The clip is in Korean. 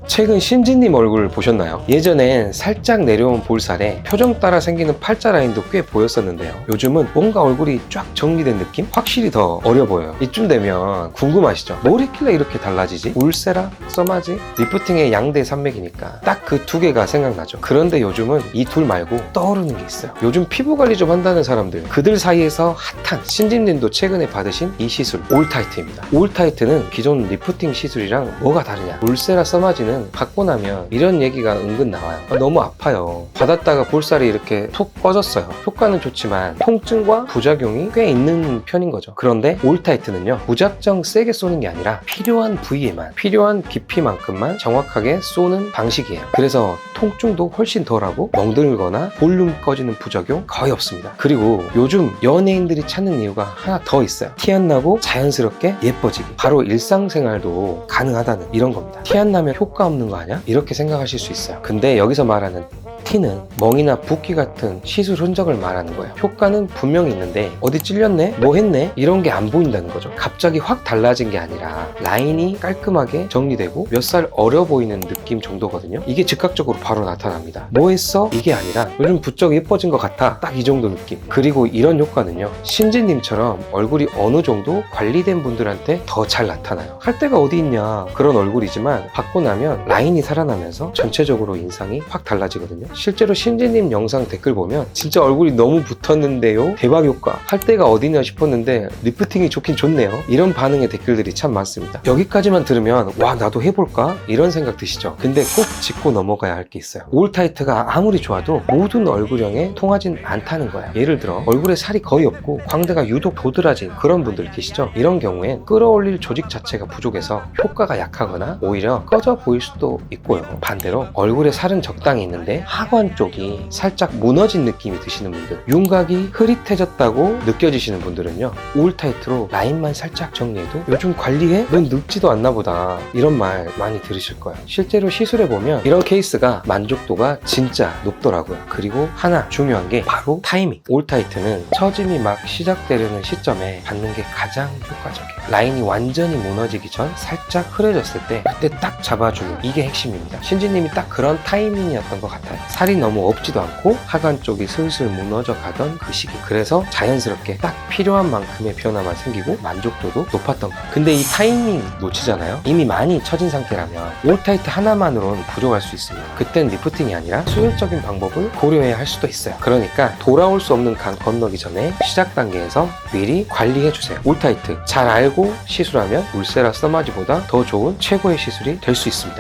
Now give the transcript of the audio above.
최근 신지님 얼굴 보셨나요? 예전엔 살짝 내려온 볼살에 표정 따라 생기는 팔자 라인도 꽤 보였었는데요. 요즘은 뭔가 얼굴이 쫙 정리된 느낌? 확실히 더 어려 보여요. 이쯤 되면 궁금하시죠? 뭘 했길래 이렇게 달라지지? 울세라? 써마지? 리프팅의 양대 산맥이니까 딱 그 두 개가 생각나죠. 그런데 요즘은 이 둘 말고 떠오르는 게 있어요. 요즘 피부 관리 좀 한다는 사람들, 그들 사이에서 핫한 신지님도 최근에 받으신 이 시술 올타이트입니다. 올타이트는 기존 리프팅 시술이랑 뭐가 다르냐? 울세라 써마지는 받고 나면 이런 얘기가 은근 나와요. 너무 아파요. 받았다가 볼살이 이렇게 툭 꺼졌어요. 효과는 좋지만 통증과 부작용이 꽤 있는 편인 거죠. 그런데 올타이트는요, 무작정 세게 쏘는 게 아니라 필요한 부위에만, 필요한 깊이만큼만 정확하게 쏘는 방식이에요. 그래서 통증도 훨씬 덜하고 멍들거나 볼륨 꺼지는 부작용 거의 없습니다. 그리고 요즘 연예인들이 찾는 이유가 하나 더 있어요. 티 안 나고 자연스럽게 예뻐지기. 바로 일상생활도 가능하다는 이런 겁니다. 티 안 나면 효과 없는 거 아니야? 이렇게 생각하실 수 있어요. 근데 여기서 말하는 티는 멍이나 붓기 같은 시술 흔적을 말하는 거예요. 효과는 분명히 있는데 어디 찔렸네? 뭐 했네? 이런 게 안 보인다는 거죠. 갑자기 확 달라진 게 아니라 라인이 깔끔하게 정리되고 몇 살 어려 보이는 느낌 정도거든요. 이게 즉각적으로 바로 나타납니다. 뭐 했어? 이게 아니라 요즘 부쩍 예뻐진 것 같아. 딱 이 정도 느낌. 그리고 이런 효과는요, 신지님처럼 얼굴이 어느 정도 관리된 분들한테 더 잘 나타나요. 할 데가 어디 있냐 그런 얼굴이지만 받고 나면 라인이 살아나면서 전체적으로 인상이 확 달라지거든요. 실제로 신지님 영상 댓글 보면 진짜 얼굴이 너무 붙었는데요, 대박 효과, 할 데가 어디냐 싶었는데 리프팅이 좋긴 좋네요, 이런 반응의 댓글들이 참 많습니다. 여기까지만 들으면 와 나도 해볼까? 이런 생각 드시죠? 근데 꼭 짚고 넘어가야 할 게 있어요. 올타이트가 아무리 좋아도 모든 얼굴형에 통하진 않다는 거야. 예를 들어 얼굴에 살이 거의 없고 광대가 유독 도드라진 그런 분들 계시죠? 이런 경우엔 끌어올릴 조직 자체가 부족해서 효과가 약하거나 오히려 꺼져 보일 수도 있고요. 반대로 얼굴에 살은 적당히 있는데 하관 쪽이 살짝 무너진 느낌이 드시는 분들, 윤곽이 흐릿해졌다고 느껴지시는 분들은요, 올타이트로 라인만 살짝 정리해도 요즘 관리해? 넌 늙지도 않나 보다, 이런 말 많이 들으실 거예요. 실제로 시술해보면 이런 케이스가 만족도가 진짜 높더라고요. 그리고 하나 중요한 게 바로 타이밍. 올타이트는 처짐이 막 시작되려는 시점에 받는 게 가장 효과적이에요. 라인이 완전히 무너지기 전 살짝 흐려졌을 때 그때 딱 잡아주는, 이게 핵심입니다. 신지님이 딱 그런 타이밍이었던 것 같아요. 살이 너무 없지도 않고 하관 쪽이 슬슬 무너져 가던 그 시기. 그래서 자연스럽게 딱 필요한 만큼의 변화만 생기고 만족도도 높았던 거예요. 근데 이 타이밍 놓치잖아요. 이미 많이 처진 상태라면 올타이트 하나만으로는 부족할 수 있습니다. 그땐 리프팅이 아니라 수술적인 방법을 고려해야 할 수도 있어요. 그러니까 돌아올 수 없는 강 건너기 전에 시작 단계에서 미리 관리해주세요. 올타이트 잘 알고 시술하면 울세라 써마지보다 더 좋은 최고의 시술이 될 수 있습니다.